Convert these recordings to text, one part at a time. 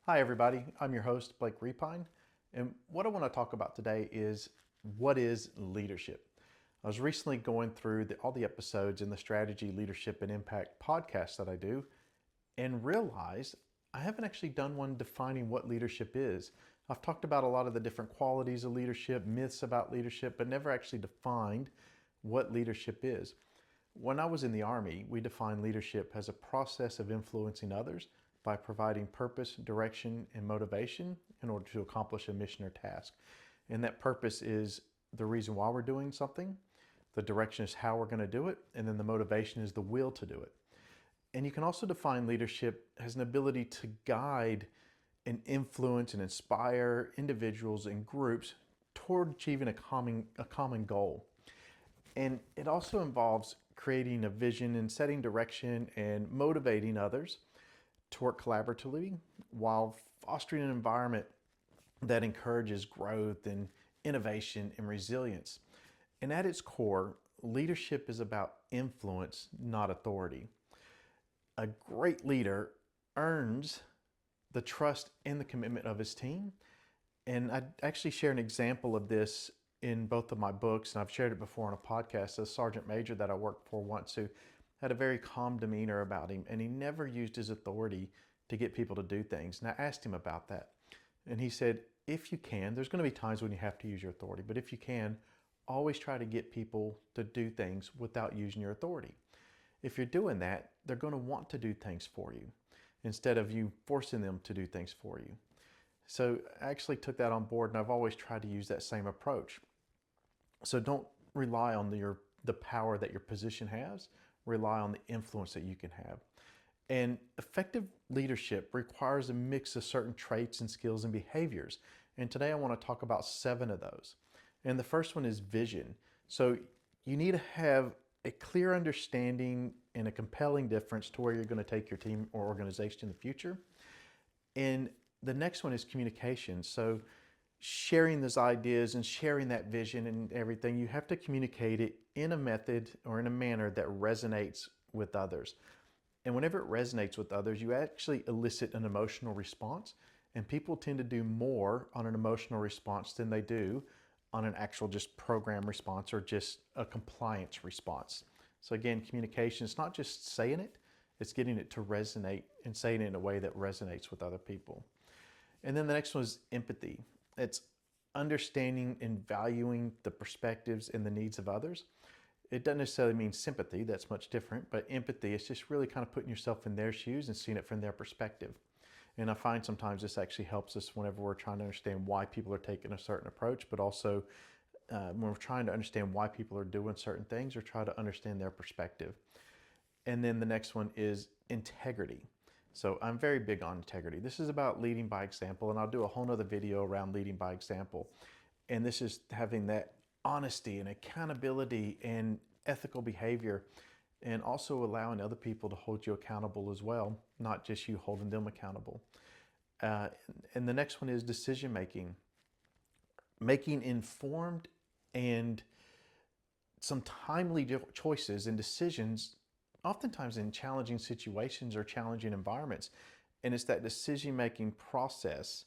Hi everybody, I'm your host Blake Repine, and what I want to talk about today is what is leadership. I was recently going through all the episodes in the Strategy, Leadership, and Impact podcast that I do and realized I haven't actually done one defining what leadership is. I've talked about a lot of the different qualities of leadership, myths about leadership, but never actually defined what leadership is. When I was in the Army, we defined leadership as a process of influencing others by providing purpose, direction, and motivation in order to accomplish a mission or task. And that purpose is the reason why we're doing something, the direction is how we're going to do it, and then the motivation is the will to do it. And you can also define leadership as an ability to guide and influence and inspire individuals and groups toward achieving a common goal. And it also involves creating a vision and setting direction and motivating others to work collaboratively while fostering an environment that encourages growth and innovation and resilience. And at its core, leadership is about influence, not authority. A great leader earns the trust and the commitment of his team. And I actually share an example of this in both of my books, and I've shared it before on a podcast. A sergeant major that I worked for once who had a very calm demeanor about him, and he never used his authority to get people to do things. And I asked him about that, and he said, if you can, there's going to be times when you have to use your authority, but if you can, always try to get people to do things without using your authority. If you're doing that, they're going to want to do things for you instead of you forcing them to do things for you. So I actually took that on board, and I've always tried to use that same approach. So don't rely on the power that your position has. Rely on the influence that you can have. And effective leadership requires a mix of certain traits and skills and behaviors. And today I want to talk about 7 of those. And the first one is vision. So you need to have a clear understanding and a compelling difference to where you're going to take your team or organization in the future. And the next one is communication. So sharing those ideas and sharing that vision and everything, you have to communicate it in a method or in a manner that resonates with others. And whenever it resonates with others, you actually elicit an emotional response. And people tend to do more on an emotional response than they do on an actual just program response or just a compliance response. So again, communication is not just saying it, it's getting it to resonate and saying it in a way that resonates with other people. And then the next one is empathy. It's understanding and valuing the perspectives and the needs of others. It doesn't necessarily mean sympathy, that's much different, but empathy is just really kind of putting yourself in their shoes and seeing it from their perspective. And I find sometimes this actually helps us whenever we're trying to understand why people are taking a certain approach, but also when we're trying to understand why people are doing certain things or try to understand their perspective. And then the next one is integrity. So I'm very big on integrity. This is about leading by example, and I'll do a whole nother video around leading by example. And this is having that honesty and accountability and ethical behavior, and also allowing other people to hold you accountable as well, not just you holding them accountable. Uh, and the next one is decision making. Making informed and some timely choices and decisions, oftentimes in challenging situations or challenging environments. And it's that decision making process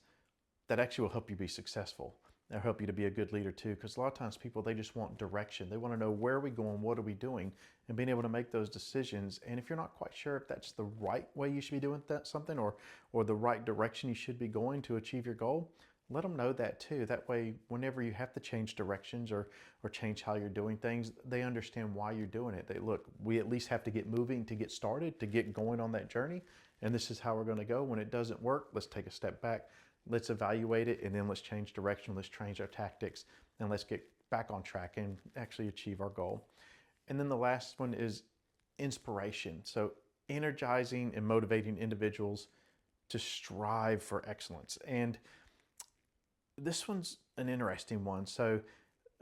that actually will help you be successful. They'll help you to be a good leader too, because a lot of times people, they just want direction. They want to know where are we going, what are we doing, and being able to make those decisions. And if you're not quite sure if that's the right way you should be doing something or the right direction you should be going to achieve your goal, let them know that too. That way, whenever you have to change directions or change how you're doing things, they understand why you're doing it. They look, we at least have to get moving to get started, to get going on that journey. And this is how we're going to go. When it doesn't work, let's take a step back. Let's evaluate it, and then let's change direction. Let's change our tactics, and let's get back on track and actually achieve our goal. And then the last one is inspiration. So energizing and motivating individuals to strive for excellence. And this one's an interesting one. So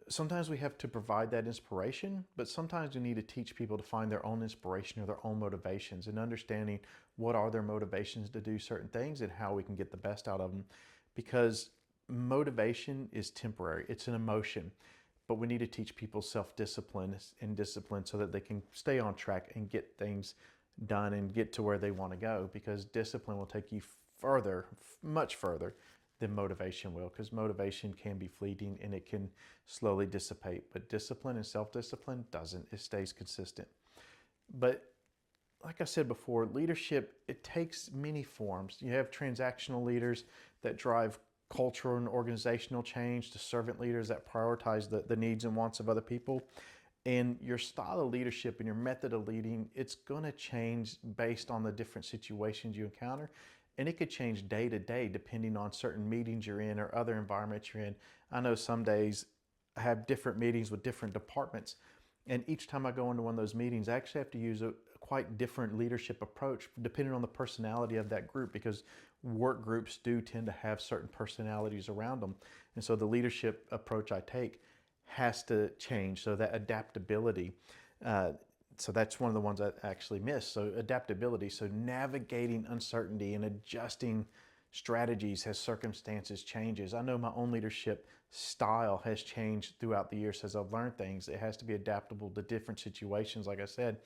sometimes we have to provide that inspiration, but sometimes we need to teach people to find their own inspiration or their own motivations, and understanding what are their motivations to do certain things and how we can get the best out of them. Because motivation is temporary, it's an emotion, but we need to teach people self-discipline and discipline so that they can stay on track and get things done and get to where they want to go, because discipline will take you further, much further than motivation will, because motivation can be fleeting and it can slowly dissipate. But discipline and self-discipline doesn't, it stays consistent. But like I said before, leadership, it takes many forms. You have transactional leaders that drive cultural and organizational change, to servant leaders that prioritize the needs and wants of other people. And your style of leadership and your method of leading, it's going to change based on the different situations you encounter. And it could change day to day depending on certain meetings you're in or other environments you're in. I know some days I have different meetings with different departments. And each time I go into one of those meetings, I actually have to use a quite different leadership approach depending on the personality of that group, because work groups do tend to have certain personalities around them. And so the leadership approach I take has to change. So that adaptability, so that's one of the ones I actually miss. So adaptability, so navigating uncertainty and adjusting strategies as circumstances changes. I know my own leadership style has changed throughout the years as I've learned things. It has to be adaptable to different situations. Like I said,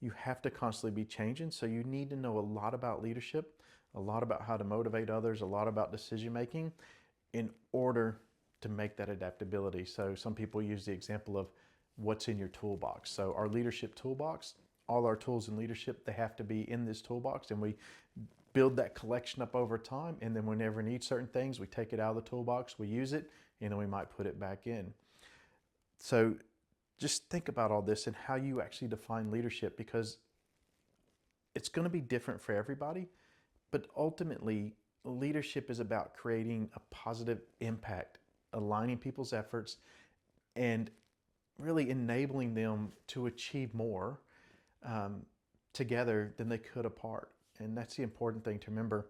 you have to constantly be changing. So you need to know a lot about leadership, a lot about how to motivate others, a lot about decision making in order to make that adaptability. So some people use the example of what's in your toolbox. So our leadership toolbox, all our tools in leadership, they have to be in this toolbox, and we build that collection up over time. And then whenever we need certain things, we take it out of the toolbox, we use it, and then we might put it back in. So just think about all this and how you actually define leadership, because it's going to be different for everybody. But ultimately, leadership is about creating a positive impact, aligning people's efforts, and really enabling them to achieve more together than they could apart. And that's the important thing to remember.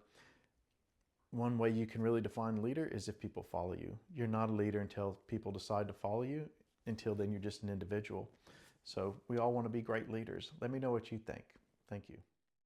One way you can really define a leader is if people follow you. You're not a leader until people decide to follow you. Until then, you're just an individual. So we all want to be great leaders. Let me know what you think. Thank you.